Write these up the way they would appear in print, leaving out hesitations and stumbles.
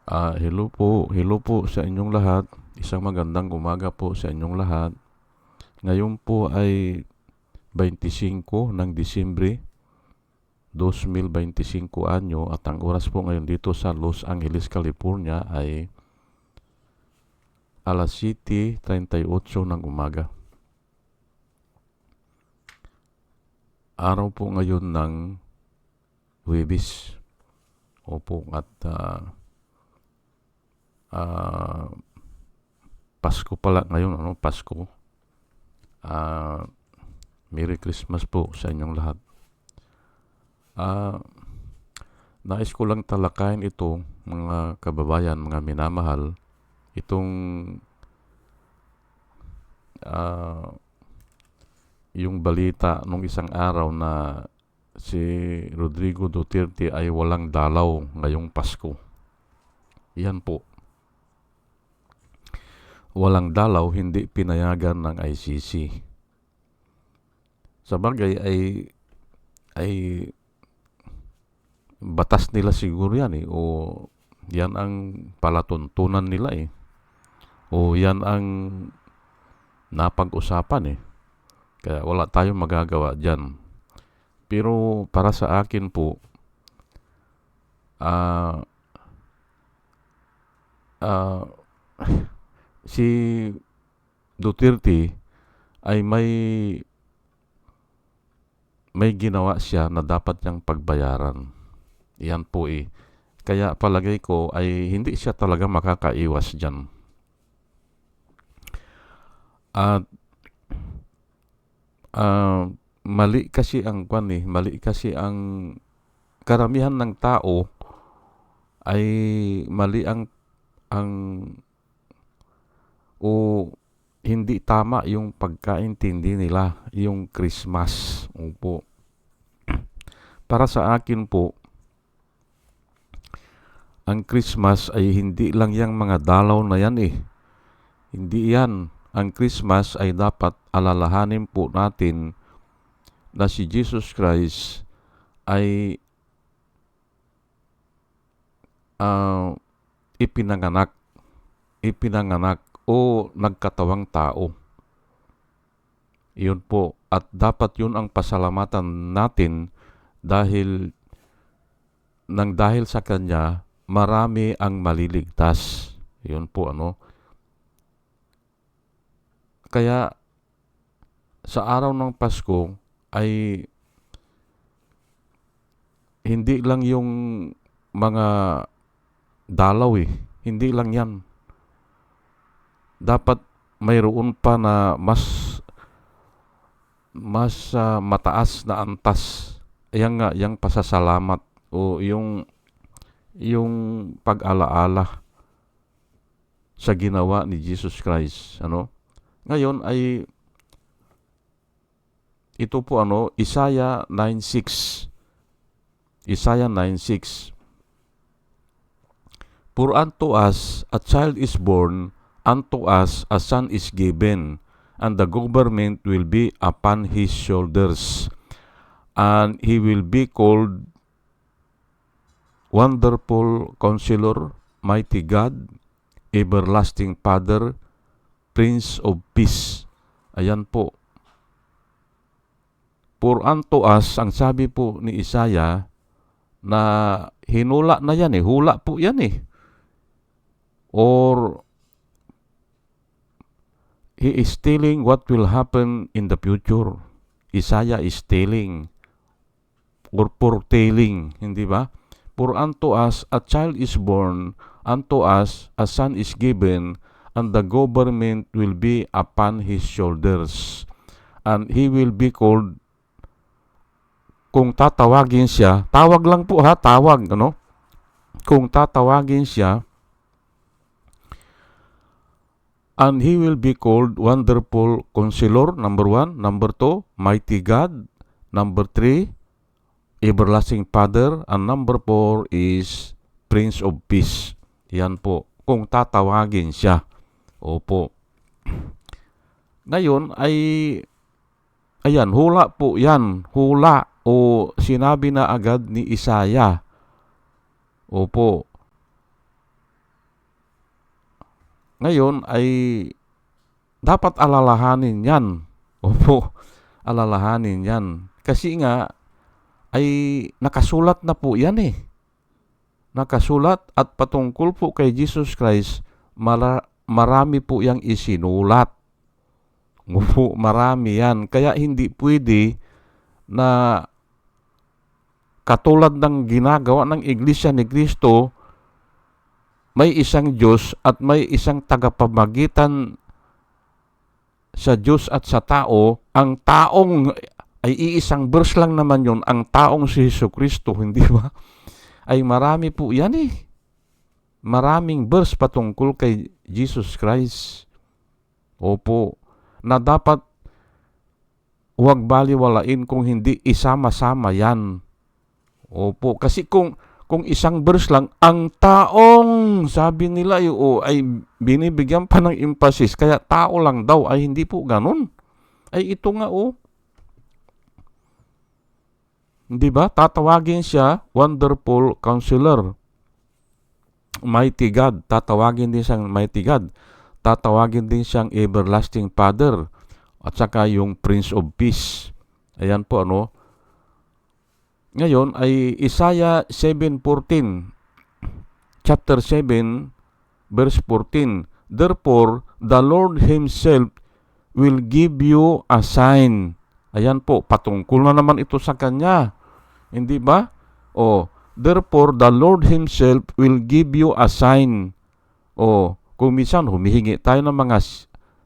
Hello po sa inyong lahat. Isang magandang umaga po sa inyong lahat. Ngayon po ay 25 ng Disyembre 2025 anyo at ang oras po ngayon dito sa Los Angeles, California ay alas 7:38 ng umaga. Araw po ngayon ng Huwebes. Opo, at Pasko pala ngayon, Pasko. Merry Christmas po sa inyong lahat. Nais ko lang talakayin ito, mga kababayan, mga minamahal, itong yung balita nung isang araw na si Rodrigo Duterte ay walang dalaw ngayong Pasko. Yan po. Walang dalaw, hindi pinayagan ng ICC. Sa bagay ay batas nila siguro yan o yan ang palatuntunan nila o yan ang napag-usapan Kaya wala tayong magagawa dyan. Pero para sa akin po, si Duterte ay may ginawa siya na dapat niyang pagbayaran. Yan po Kaya palagay ko ay hindi siya talaga makakaiwas dyan. At mali kasi ang karamihan ng tao ay mali o hindi tama yung pagkaintindi nila yung Christmas. Opo. Para sa akin po, ang Christmas ay hindi lang yung mga dalaw na yan Hindi yan. Ang Christmas ay dapat alalahanin po natin na si Jesus Christ ay ipinanganak o nagkatawang tao. Yun po. At dapat yun ang pasalamatan natin dahil sa kanya marami ang maliligtas. Yun po Kaya sa araw ng Pasko ay hindi lang yung mga dalaw Hindi lang yan. Dapat mayroon pa na mas mataas na antas. Yang pasasalamat o yung pag-alaala sa ginawa ni Jesus Christ. Ngayon ay ito po Isaiah 9:6. Isaiah 9:6. For unto us a child is born, unto us a son is given, and the government will be upon his shoulders, and he will be called Wonderful Counselor, Mighty God, Everlasting Father, Prince of Peace. Ayan po. For unto us, ang sabi po ni Isaiah, na hinula na yan hula po yan Or he is telling what will happen in the future. Isaiah is telling or foretelling, hindi ba? For unto us a child is born, unto us a son is given, and the government will be upon his shoulders. And he will be called, kung tatawagin siya, tawag lang po tawag, Kung tatawagin siya, and he will be called Wonderful Counselor, number 1. Number 2, Mighty God. Number 3, Everlasting Father. And number 4 is Prince of Peace. Yan po. Kung tatawagin siya. Opo. Ngayon ay, ayan, hula po yan. Hula o sinabi na agad ni Isaiah. Opo. Ngayon ay dapat alalahanin yan. Opo, alalahanin yan. Kasi nga, ay nakasulat na po yan eh. Nakasulat at patungkol po kay Jesus Christ, marami po yang isinulat. Opo, marami yan. Kaya hindi pwede na katulad ng ginagawa ng Iglesia ni Cristo, may isang Diyos at may isang tagapamagitan sa Diyos at sa tao. Ang taong ay iisang verse lang naman yun, ang taong si Jesucristo, hindi ba? Ay marami po yan eh. Maraming verse patungkol kay Jesus Christ. Opo, na dapat huwag baliwalain kung hindi isama-sama yan. Opo, kasi kung isang verse lang, ang taong, sabi nila ay binibigyan pa ng emphasis, kaya tao lang daw, ay hindi po ganun. Ay ito nga di ba? Tatawagin siya Wonderful Counselor, Mighty God. Tatawagin din siyang Mighty God. Tatawagin din siyang Everlasting Father. At saka yung Prince of Peace. Ayan po Ngayon ay Isaiah 7:14. Chapter 7, verse 14. Therefore, the Lord Himself will give you a sign. Ayan po, patungkol na naman ito sa Kanya. Hindi ba? Therefore, the Lord Himself will give you a sign. Kung minsan, humihingi tayo ng mga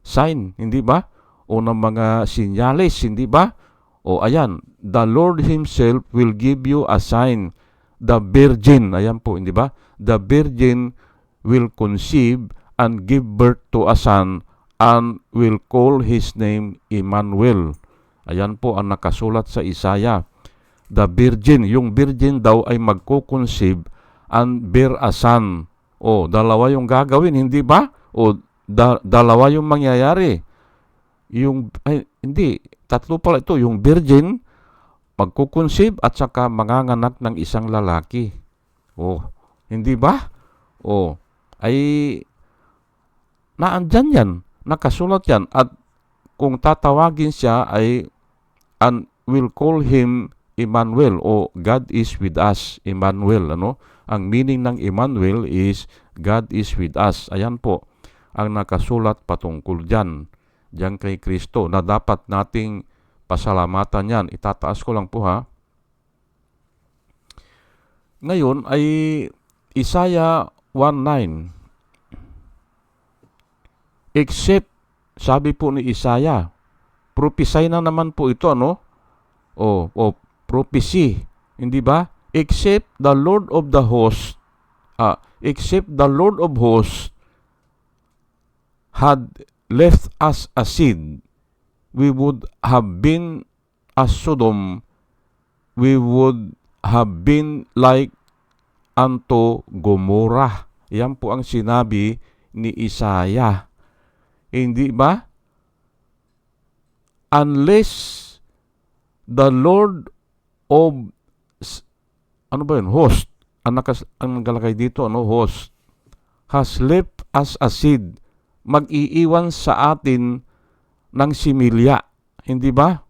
sign, hindi ba? O ng mga sinyales, hindi ba? Ayan, the Lord Himself will give you a sign. The Virgin, ayan po, hindi ba? The Virgin will conceive and give birth to a son and will call His name Emmanuel. Ayan po ang nakasulat sa Isaiah. The Virgin, yung Virgin daw ay magko-conceive and bear a son. Dalawa yung gagawin, hindi ba? Dalawa yung mangyayari. Tatlo pala ito. Yung Virgin, magko-conceive at saka manganganak ng isang lalaki. Hindi ba? Ay naandyan yan. Nakasulat yan. At kung tatawagin siya ay and will call him Emmanuel God is with us. Emmanuel, Ang meaning ng Emmanuel is God is with us. Ayan po ang nakasulat patungkol diyan kay Kristo na dapat nating pasalamatan yan. Itataas ko lang po ha. Ngayon ay Isaiah 1:9. Except, sabi po ni Isaiah, prophecy na naman po ito, prophecy, hindi ba? Except the Lord of hosts had left us a seed, we would have been as Sodom, we would have been like unto Gomorrah. Yan po ang sinabi ni Isaiah. Hindi ba? Unless the Lord of host, ang nagalagay dito, host, has left us a seed, mag-iiwan sa atin ng similya, hindi ba?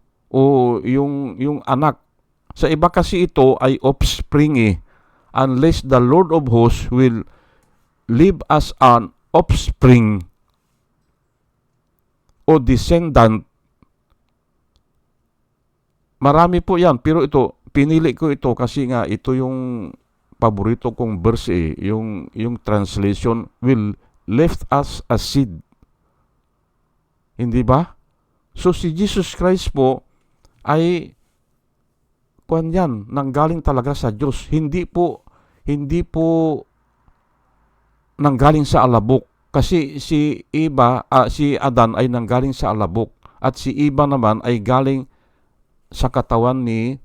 Yung anak. Sa iba kasi ito ay offspring Unless the Lord of hosts will leave us an offspring o descendant. Marami po yan, pero pinili ko ito kasi nga ito yung paborito kong verse yung translation, will left us a seed. Hindi ba? So si Jesus Christ po ay yan, nanggaling talaga sa Diyos. Hindi po nanggaling sa alabok. Kasi si Adan ay nanggaling sa alabok at si Eva naman ay galing sa katawan ni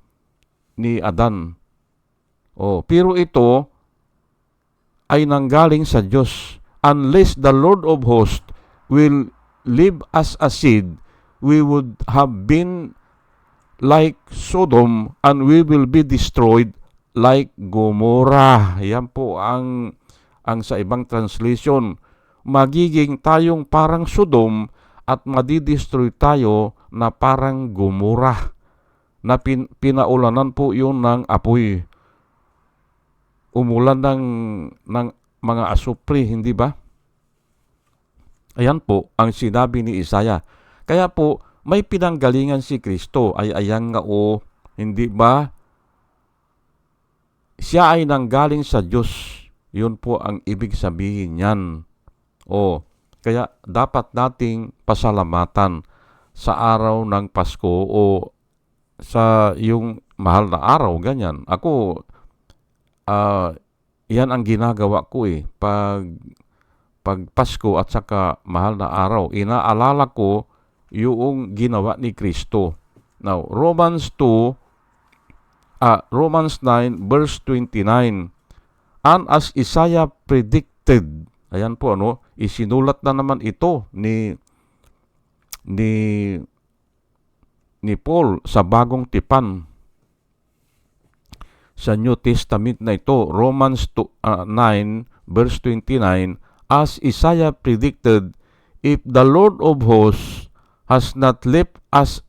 Adan. Pero ito ay nanggaling sa Diyos. Unless the Lord of hosts will leave us a seed, we would have been like Sodom and we will be destroyed like Gomorrah. Yan po ang sa ibang translation. magiging tayong parang Sodom at madidestroy tayo na parang Gomora na pinaulanan po yun ng apoy. Umulan ng mga asupre, hindi ba? Ayan po ang sinabi ni Isaiah. Kaya po, may pinanggalingan si Kristo ay ayan nga o, hindi ba? Siya ay nanggaling sa Diyos. Yun po ang ibig sabihin niyan. O, kaya dapat nating pasalamatan sa araw ng Pasko o sa yung mahal na araw, ganyan. Ako, yan ang ginagawa ko pag Pasko at saka mahal na araw. Inaalala ko yung ginawa ni Kristo. Now, Romans 9 verse 29. And as Isaiah predicted, ayan po isinulat na naman ito ni Paul sa Bagong Tipan. Sa New Testament na ito, Romans 9 verse 29, as Isaiah predicted, if the Lord of hosts has not left us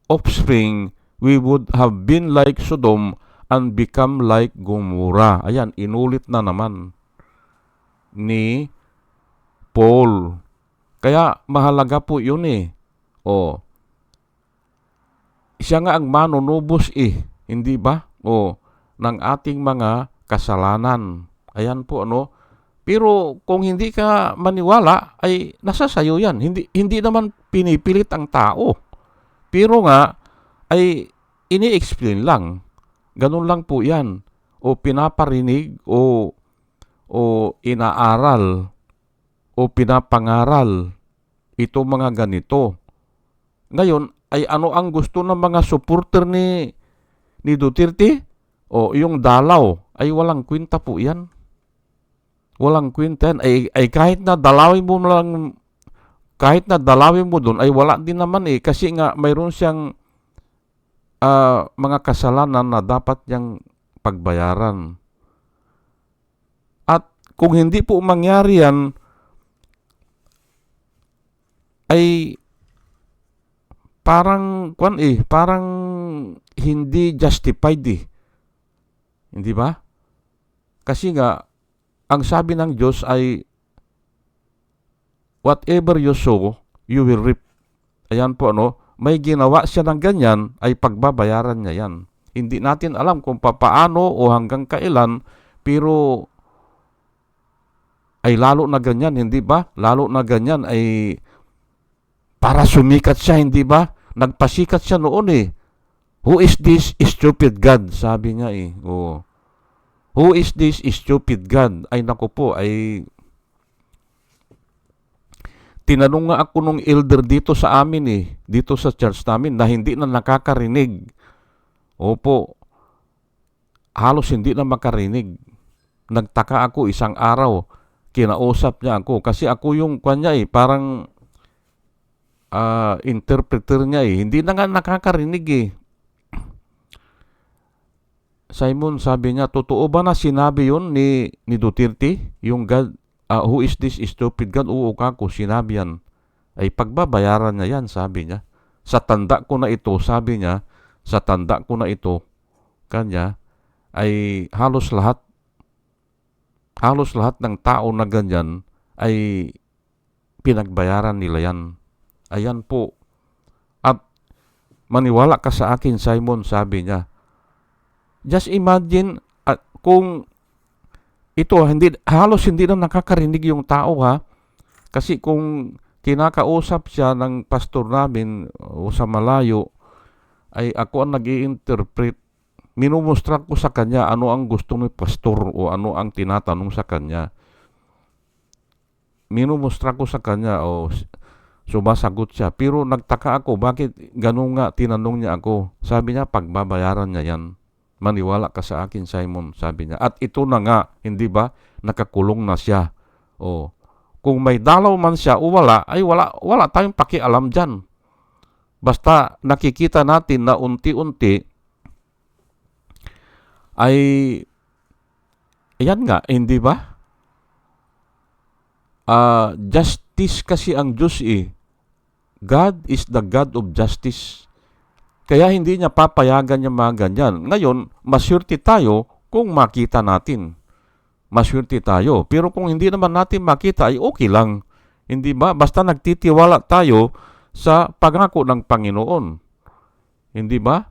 offspring, we would have been like Sodom and become like Gomorrah. Ayan, inulit na naman ni Paul. Kaya mahalaga po yun siya nga ang manunubos hindi ba? Ng ating mga kasalanan. Ayan po Pero kung hindi ka maniwala, ay nasa sayo yan. Hindi naman pinipilit ang tao. Pero nga, ay ini-explain lang. Ganun lang po yan. O pinaparinig o inaaral o pinapangaral ito mga ganito. Ngayon, ay ano ang gusto ng mga supporter ni Duterte? Yung dalaw, ay walang kwenta po yan. Walang kwenta yan. Ay kahit na dalawin mo lang, kahit na dalawin mo doon, ay wala din naman kasi nga mayroon siyang mga kasalanan na dapat niyang pagbayaran. At kung hindi po mangyari yan, ay parang parang hindi justified Hindi ba? Kasi nga ang sabi ng Diyos ay whatever you sow, you will reap. Ayan po may ginawa siya ng ganyan, ay pagbabayaran niya yan. Hindi natin alam kung papaano o hanggang kailan, pero ay lalo na ganyan, hindi ba? Lalo na ganyan ay para sumikat siya, hindi ba? Nagpasikat siya noon Who is this stupid God? Sabi niya Who is this stupid God? Ay naku po, ay tinanong nga ako nung elder dito sa amin dito sa church namin na hindi na nakakarinig. Opo, halos hindi na makarinig. Nagtaka ako isang araw, kinausap niya ako kasi ako yung kanya parang interpreter niya hindi na nga nakakarinig Simon, sabi niya, totoo ba na sinabi yun ni Duterte? Yung God, who is this stupid God? Oo kako, sinabi yan. Ay pagbabayaran niya yan, sabi niya. Sa tanda ko na ito, sabi niya, sa tanda ko na ito, kanya, ay halos lahat ng tao na ganyan ay pinagbayaran nila yan. Ayan po. At maniwala ka sa akin, Simon, sabi niya. Just imagine kung ito halos hindi na nakakarinig yung tao kasi kung kinakausap siya ng pastor namin o sa malayo ay ako ang nag-i-interpret, minumustra ko sa kanya ano ang gusto ng pastor o ano ang tinatanong sa kanya. Minumustra ko sa kanya sumasagot siya, pero nagtaka ako bakit ganun nga tinanong niya ako. Sabi niya pagbabayaran niya yan. Maniwala ka sa akin, Simon, sabi niya. At ito na nga, hindi ba, nakakulong na siya. Kung may dalaw man siya o wala, ay wala tayong pakialam dyan. Basta nakikita natin na unti-unti, ay, ayan nga, hindi ba? justice kasi ang Diyos eh. God is the God of justice. Kaya hindi niya papayagan yung mga ganyan. Ngayon, maswerte tayo kung makita natin. Maswerte tayo. Pero kung hindi naman natin makita, ay okay lang. Hindi ba? Basta nagtitiwala tayo sa pangako ng Panginoon. Hindi ba?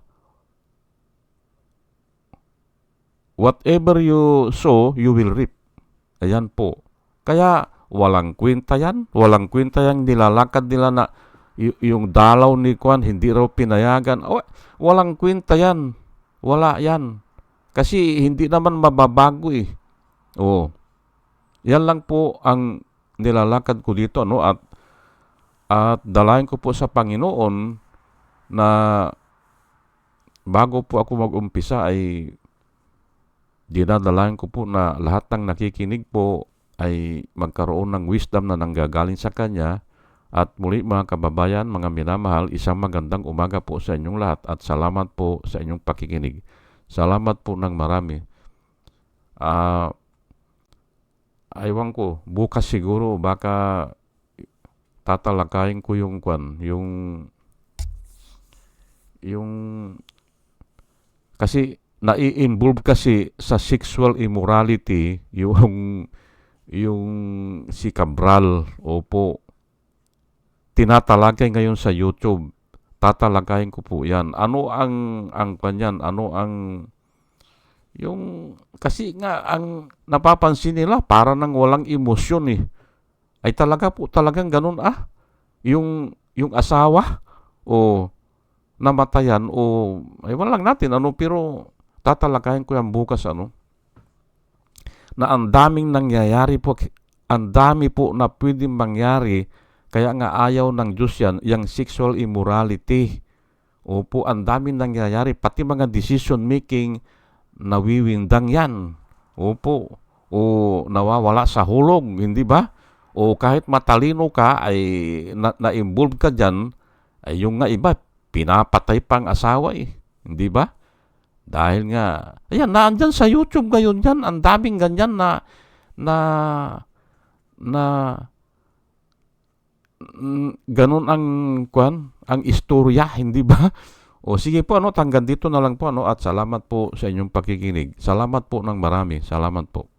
Whatever you sow, you will reap. Ayan po. Kaya walang kwenta yan. Walang kwenta yung nilalakad nila na yung dalaw ni Kwan, hindi raw pinayagan. Walang kwenta yan. Wala yan. Kasi hindi naman mababago eh. Yan lang po ang nilalakad ko dito. No? At dalayan ko po sa Panginoon na bago po ako mag-umpisa ay dinadalayan ko po na lahat ng nakikinig po ay magkaroon ng wisdom na nanggagaling sa Kanya. At muli mga kababayan, mga minamahal, isang magandang umaga po sa inyong lahat at salamat po sa inyong pakikinig. Salamat po ng marami. Aywan ko, bukas siguro baka tatalakayin ko yung kasi nai-involve kasi sa sexual immorality yung si Cabral. Opo. Tinatalakay ngayon sa YouTube. Tatalakayin ko po yan. Ano ang kanyan? Ano ang kasi nga ang napapansin nila para nang walang emosyon eh. Ay talagang ganun yung asawa o namatayan o ewan lang natin pero tatalakayin ko yan bukas na ang daming nangyayari po, ang dami po na pwedeng mangyari. Kaya nga ayaw ng Diyos yan, yung sexual immorality. Opo, ang daming nangyayari. Pati mga decision making, nawiwindang yan. Opo. O nawawala sa hulog, hindi ba? O kahit matalino ka, ay na-involve ka dyan, ay yung nga iba, pinapatay pang asawa eh. Hindi ba? Dahil nga, ayan, naandyan sa YouTube ngayon yan, ang daming ganyan na ganun ang istorya, hindi ba? O sige po, hanggang dito na lang po, at salamat po sa inyong pakikinig. Salamat po ng marami. Salamat po.